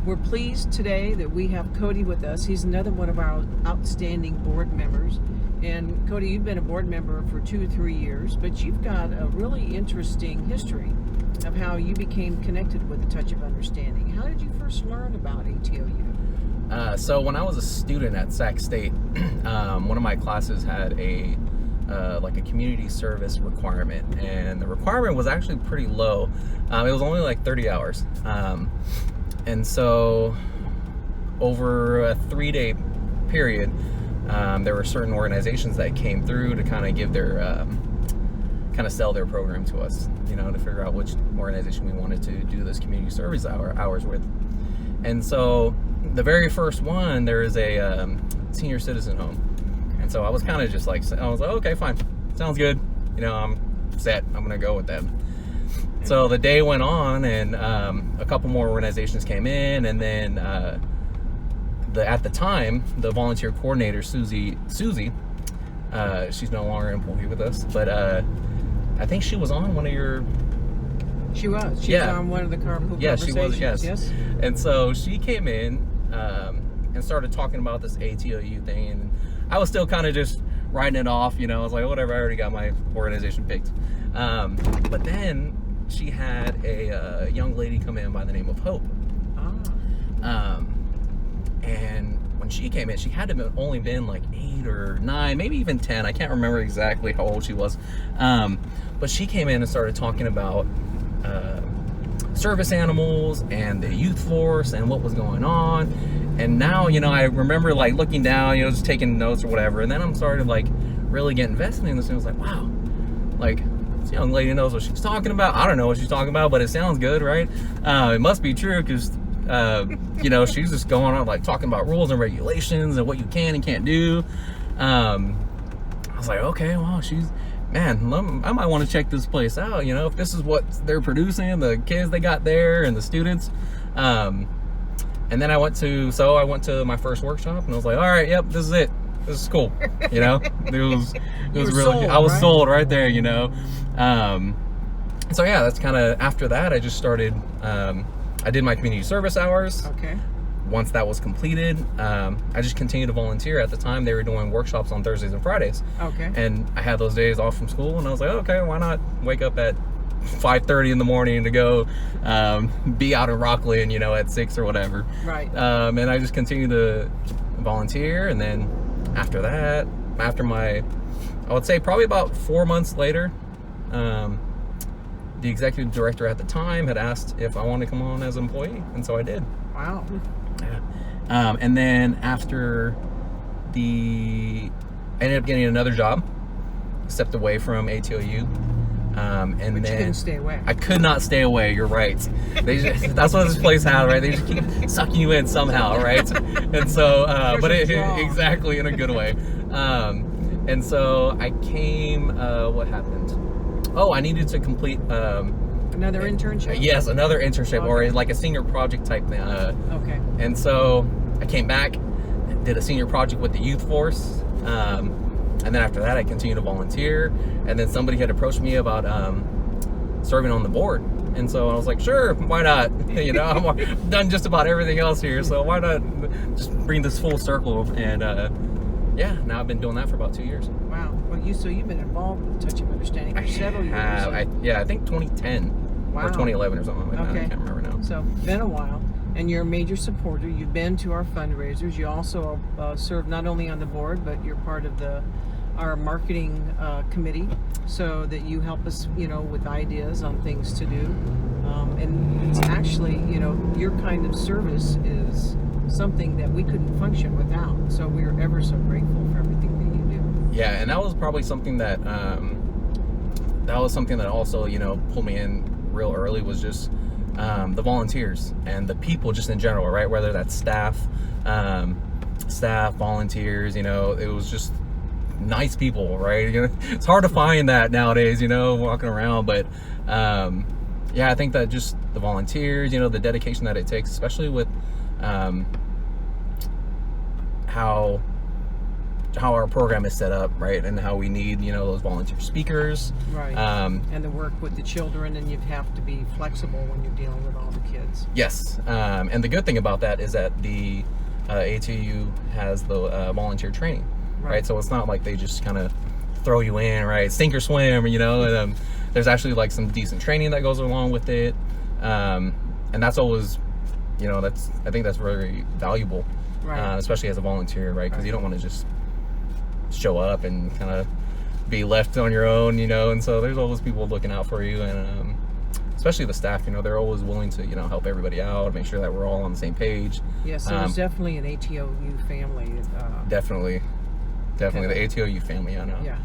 We're pleased today that we have Kody with us. He's another one of our outstanding board members. And Kody, you've been a board member for 2 or 3 years, but you've got a really interesting history of how you became connected with the Touch of Understanding. How did you first learn about ATOU? So when I was a student at Sac State, one of my classes had a community service requirement, and the requirement was actually pretty low. It was only like 30 hours. And so over a 3-day period, there were certain organizations that came through to kind of give their, kind of sell their program to us, to figure out which organization we wanted to do this community service hours with. And so the very first one, there is a senior citizen home. And so I was kind of just like, okay, fine. Sounds good. I'm set. I'm going to go with them. So the day went on, and a couple more organizations came in, and then at the time, the volunteer coordinator, Susie, she's no longer an employee with us, but I think she was on one of your... She was. She was on one of the carpool conversations. She was, yes. And so she came in and started talking about this ATOU thing, and I was still kind of just writing it off, I was like, whatever, I already got my organization picked. But then she had a young lady come in by the name of Hope. And when she came in, she had to have only been like 8 or 9, maybe even 10. I can't remember exactly how old she was. But she came in and started talking about service animals and the youth force and what was going on. And now, I remember like looking down, just taking notes or whatever. And then I'm started like really getting invested in this. And I was like, wow, like, this young lady knows what she's talking about. I don't know what she's talking about, but it sounds good, right? It must be true, because she's just going on like talking about rules and regulations and what you can and can't do. I was like, okay, well, I might want to check this place out, if this is what they're producing, the kids they got there and the students. And then I went to my first workshop, and I was like, all right, yep, this is it. This is cool. It was really sold, I was right? sold right there, So yeah, that's kind of after that I just started I did my community service hours. Okay. Once that was completed, I just continued to volunteer. At the time, they were doing workshops on Thursdays and Fridays. Okay. And I had those days off from school, and I was like, okay, why not wake up at 5:30 in the morning to go be out in Rockland, at 6 or whatever. Right. And I just continued to volunteer, and then after that, I would say probably about 4 months later, the executive director at the time had asked if I wanted to come on as an employee, and so I did. Wow. Yeah. And then after I ended up getting another job, stepped away from ATOU. And but you couldn't stay away. I could not stay away. You're right. That's what this place has, right? They just keep sucking you in somehow, right? And so, but exactly in a good way. And so I came. What happened? Oh, I needed to complete another internship. Yes, another internship, okay. or like a senior project type thing. Okay. And so I came back, did a senior project with the youth force. And then after that, I continued to volunteer. And then somebody had approached me about serving on the board. And so I was like, sure, why not? I've done just about everything else here, so why not just bring this full circle? And now I've been doing that for about 2 years. Wow. Well, you've been involved with Touch of Understanding for several years. I think 2010 or 2011 or something like that. I can't remember now. So been a while. And you're a major supporter. You've been to our fundraisers. You also serve not only on the board, but you're part of our marketing committee, so that you help us, with ideas on things to do. And it's actually, your kind of service is something that we couldn't function without. So we're ever so grateful for everything that you do. Yeah, and that was probably something that also, pulled me in real early, was just the volunteers and the people just in general, right? Whether that's staff, volunteers, it was just nice people, right? It's hard to find that nowadays, walking around, but I think that just the volunteers, the dedication that it takes, especially with how how our program is set up, right, and how we need, you know, those volunteer speakers. Right. And the work with the children, and you have to be flexible when you're dealing with all the kids. Yes. And the good thing about that is that the ATU has the volunteer training, right? So it's not like they just kind of throw you in, right, sink or swim, you know. And there's actually like some decent training that goes along with it, and that's always, you know, I think that's very valuable, Right. Especially as a volunteer, right? Because you don't want to just show up and kind of be left on your own, you know. And so there's always people looking out for you, and especially the staff, you know, they're always willing to, you know, help everybody out, make sure that we're all on the same page. Yes, there's definitely an ATOU family. Definitely the ATOU family. I know. Yeah.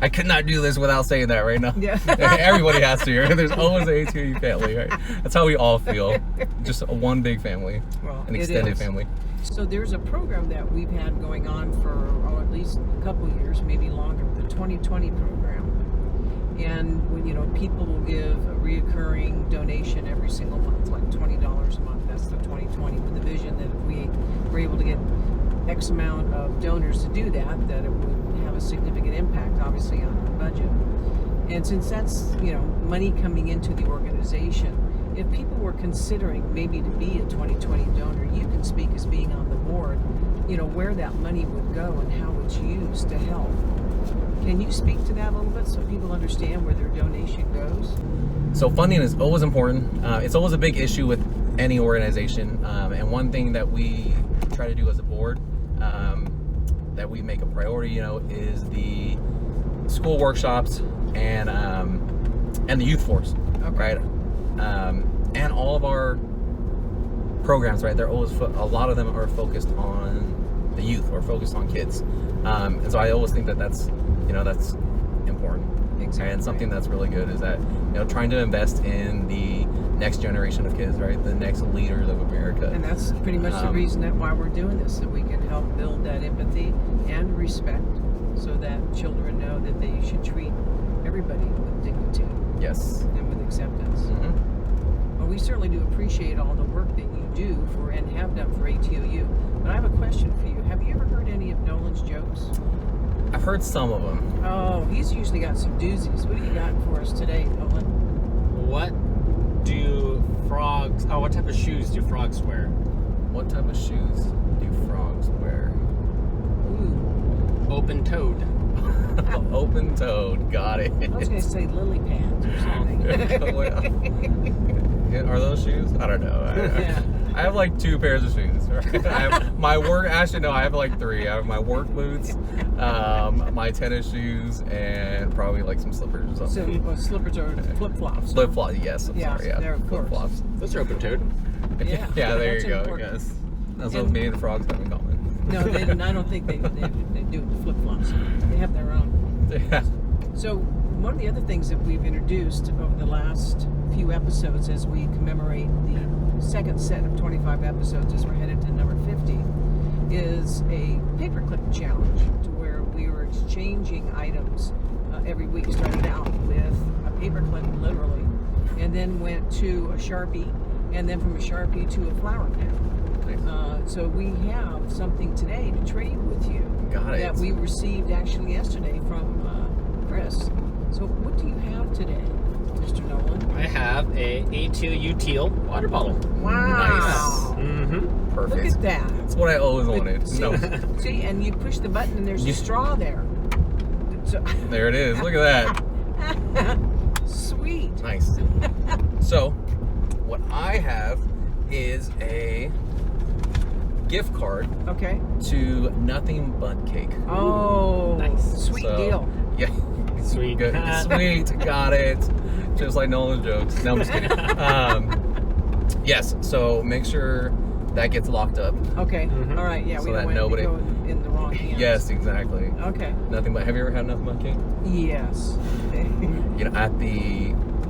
I could not do this without saying that right now. Yeah. Everybody has to. There's always an ATOU family, right? That's how we all feel. Just one big family, Well, an it extended is. family. So there's a program that we've had going on for at least a couple years, maybe longer, the 2020 program. And when, you know, people will give a reoccurring donation every single month, like $20 a month. That's the 2020, with the vision that if we were able to get X amount of donors to do that it would have a significant impact, obviously, on our budget. And since that's, you know, money coming into the organization, if people were considering maybe to be a 2020 donor, you can speak as being on the board, you know, where that money would go and how it's used to help. Can you speak to that a little bit so people understand where their donation goes? So funding is always important. It's always a big issue with any organization. And one thing that we try to do as a board, that we make a priority, you know, is the school workshops and the youth force, right? And all of our programs, right? They're always a lot of them are focused on the youth or focused on kids, and so I always think that that's important. Exactly. And something that's really good is that, you know, trying to invest in the next generation of kids, right? The next leaders of America. And that's pretty much the reason why we're doing this, so we can help build that empathy and respect, so that children know that they should treat everybody with dignity. Yes. And with acceptance. Well, we certainly do appreciate all the work that you do for and have done for ATOU. But I have a question for you. Have you ever heard any of Nolan's jokes? I've heard some of them. Oh, he's usually got some doozies. What do you got for us today, Nolan? What type of shoes do frogs wear? What type of shoes do frogs wear? Ooh. Open-toed. Open-toed. Got it. I was going to say lily pads or something. Are those shoes? I don't know. Yeah. I have like 2 pairs of shoes. Right? I have my work. Actually, no, I have like 3. I have my work boots, my tennis shoes, and probably like some slippers or something. So slippers are flip-flops. Flip flops. Yes. I'm sorry. Yeah. They're of course. Flip flops. Those are open-toed. Yeah. Yeah. There That's you go. important. Yes. That's what me and the frogs have in common. No, they didn't. I don't think they do the flip-flops. They have their own. Yeah. So one of the other things that we've introduced over the last few episodes, as we commemorate the second set of 25 episodes as we're headed to number 50, is a paperclip challenge, to where we were exchanging items every week. Started out with a paperclip, literally, and then went to a Sharpie, and then from a Sharpie to a flower pen. So we have something today to trade with you. Got it. That we received actually yesterday from Chris. So what do you have today, Mr. Nolan? I have a A2U teal water bottle. Wow. Mm-hmm. Perfect. Look at that. That's what I always wanted. See, No. see, and you push the button and there's a straw there. So, There it is. Look at that. sweet. Nice. So, what I have is a gift card Okay. to Nothing But Cake. Oh, Nice. Sweet So, deal. Yeah. Sweet. Good. Sweet. Got it. Just like Nolan's jokes. No, I'm just kidding. Yes. So make sure that gets locked up. Okay. Mhm. All right. Yeah, So we that don't want nobody- it to go in the wrong hands. Yes, exactly. Okay. Nothing but. Have you ever had Nothing But Cake? Yes. You know,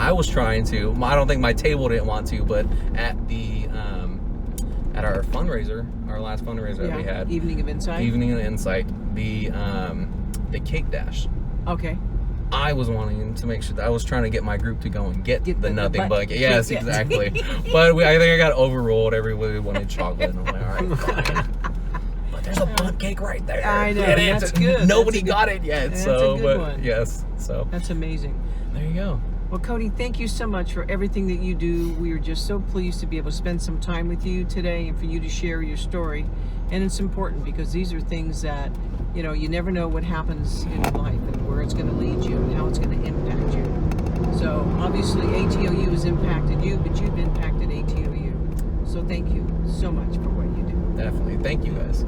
I was trying to. I don't think my table didn't want to, but at our fundraiser, our last fundraiser that we had, Evening of Insight. Evening of Insight, the cake dash. Okay. I was wanting to make sure that I was trying to get my group to go and get Get the the Nothing butt- But. Yes, yeah. exactly. But I think I got overruled. Everybody wanted chocolate, and I'm like, all right, fine. But there's a bunt cake right there. I know, Get it. that's good. Nobody That's a got good- it yet. that's So, a good but one. yes. So That's amazing. there you go. Well, Kody, thank you so much for everything that you do. We are just so pleased to be able to spend some time with you today and for you to share your story. And it's important because these are things that, you know, you never know what happens in life and where it's going to lead you and how it's going to impact you. So obviously ATOU has impacted you, but you've impacted ATOU. So thank you so much for what you do. Definitely. Thank you guys.